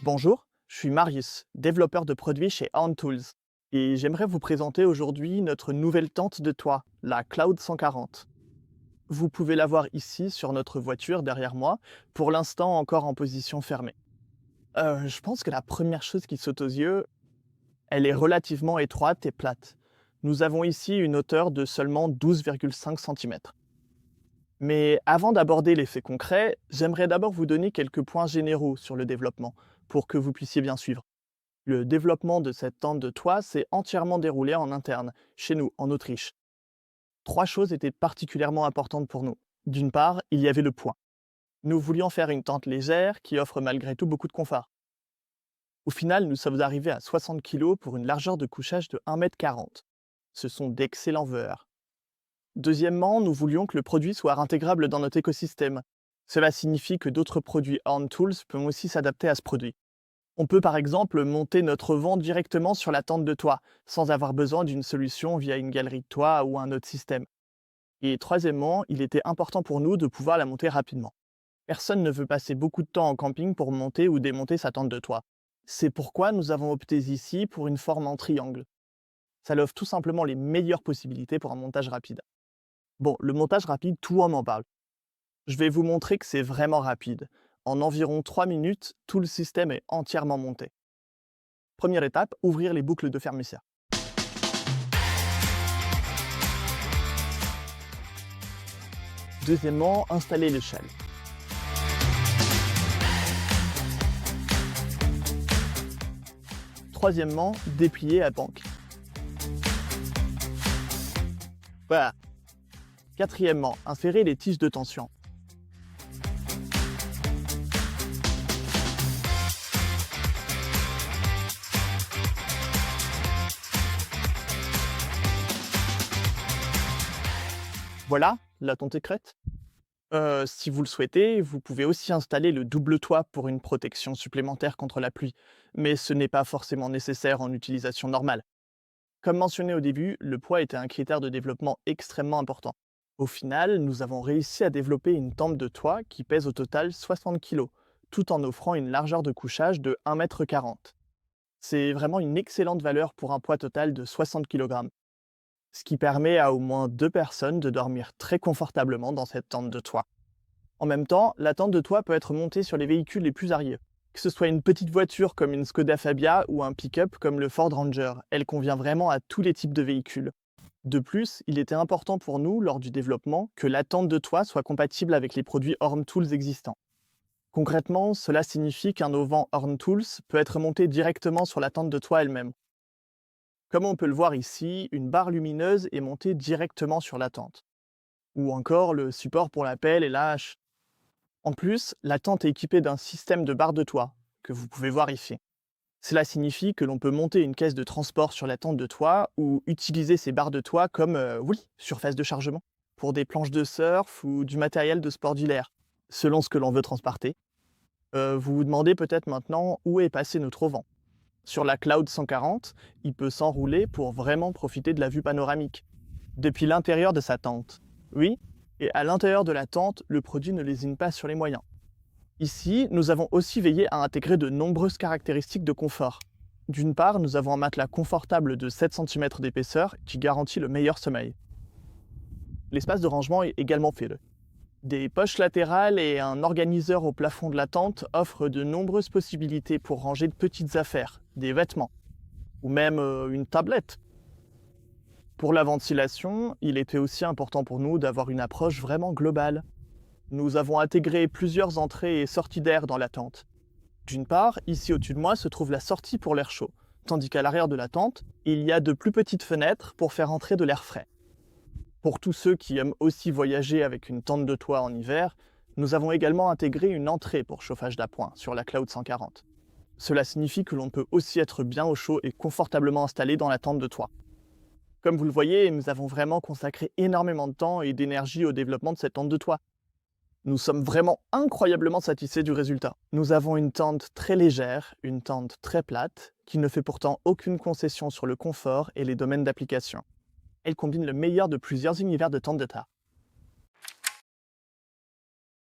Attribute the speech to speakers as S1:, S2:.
S1: Bonjour, je suis Marius, développeur de produits chez OnTools, et j'aimerais vous présenter aujourd'hui notre nouvelle tente de toit, la Cloud 140. Vous pouvez la voir ici sur notre voiture derrière moi, pour l'instant encore en position fermée. Je pense que la première chose qui saute aux yeux, elle est relativement étroite et plate. Nous avons ici une hauteur de seulement 12,5 cm. Mais avant d'aborder l'effet concret, j'aimerais d'abord vous donner quelques points généraux sur le développement, pour que vous puissiez bien suivre. Le développement de cette tente de toit s'est entièrement déroulé en interne, chez nous, en Autriche. Trois choses étaient particulièrement importantes pour nous. D'une part, il y avait le poids. Nous voulions faire une tente légère qui offre malgré tout beaucoup de confort. Au final, nous sommes arrivés à 60 kg pour une largeur de couchage de 1,40 m. Ce sont d'excellents VER. Deuxièmement, nous voulions que le produit soit intégrable dans notre écosystème. Cela signifie que d'autres produits OnTools peuvent aussi s'adapter à ce produit. On peut par exemple monter notre vent directement sur la tente de toit, sans avoir besoin d'une solution via une galerie de toit ou un autre système. Et troisièmement, il était important pour nous de pouvoir la monter rapidement. Personne ne veut passer beaucoup de temps en camping pour monter ou démonter sa tente de toit. C'est pourquoi nous avons opté ici pour une forme en triangle. Ça offre tout simplement les meilleures possibilités pour un montage rapide. Bon, le montage rapide, tout le monde m'en parle. Je vais vous montrer que c'est vraiment rapide. En environ 3 minutes, tout le système est entièrement monté. Première étape, ouvrir les boucles de fermeture. Deuxièmement, installer l'échelle. Troisièmement, déplier à banque. Voilà. Quatrièmement, insérer les tiges de tension. Voilà, la tente est prête. Si vous le souhaitez, vous pouvez aussi installer le double toit pour une protection supplémentaire contre la pluie, mais ce n'est pas forcément nécessaire en utilisation normale. Comme mentionné au début, le poids était un critère de développement extrêmement important. Au final, nous avons réussi à développer une tente de toit qui pèse au total 60 kg, tout en offrant une largeur de couchage de 1,40 m. C'est vraiment une excellente valeur pour un poids total de 60 kg, ce qui permet à au moins deux personnes de dormir très confortablement dans cette tente de toit. En même temps, la tente de toit peut être montée sur les véhicules les plus arriérés. Que ce soit une petite voiture comme une Skoda Fabia ou un pick-up comme le Ford Ranger, elle convient vraiment à tous les types de véhicules. De plus, il était important pour nous, lors du développement, que la tente de toit soit compatible avec les produits Horn Tools existants. Concrètement, cela signifie qu'un auvent Horn Tools peut être monté directement sur la tente de toit elle-même. Comme on peut le voir ici, une barre lumineuse est montée directement sur la tente. Ou encore le support pour la pelle et la hache. En plus, la tente est équipée d'un système de barres de toit, que vous pouvez voir ici. Cela signifie que l'on peut monter une caisse de transport sur la tente de toit ou utiliser ces barres de toit comme, surface de chargement, pour des planches de surf ou du matériel de sport d'hiver, selon ce que l'on veut transporter. Vous vous demandez peut-être maintenant où est passé notre auvent. Sur la Cloud 140, il peut s'enrouler pour vraiment profiter de la vue panoramique, depuis l'intérieur de sa tente. Oui, et à l'intérieur de la tente, le produit ne lésine pas sur les moyens. Ici, nous avons aussi veillé à intégrer de nombreuses caractéristiques de confort. D'une part, nous avons un matelas confortable de 7 cm d'épaisseur qui garantit le meilleur sommeil. L'espace de rangement est également fait. Des poches latérales et un organiseur au plafond de la tente offrent de nombreuses possibilités pour ranger de petites affaires, des vêtements, ou même une tablette. Pour la ventilation, il était aussi important pour nous d'avoir une approche vraiment globale. Nous avons intégré plusieurs entrées et sorties d'air dans la tente. D'une part, ici au-dessus de moi se trouve la sortie pour l'air chaud, tandis qu'à l'arrière de la tente, il y a de plus petites fenêtres pour faire entrer de l'air frais. Pour tous ceux qui aiment aussi voyager avec une tente de toit en hiver, nous avons également intégré une entrée pour chauffage d'appoint sur la Cloud 140. Cela signifie que l'on peut aussi être bien au chaud et confortablement installé dans la tente de toit. Comme vous le voyez, nous avons vraiment consacré énormément de temps et d'énergie au développement de cette tente de toit. Nous sommes vraiment incroyablement satisfaits du résultat. Nous avons une tente très légère, une tente très plate, qui ne fait pourtant aucune concession sur le confort et les domaines d'application. Elle combine le meilleur de plusieurs univers de tente de toit.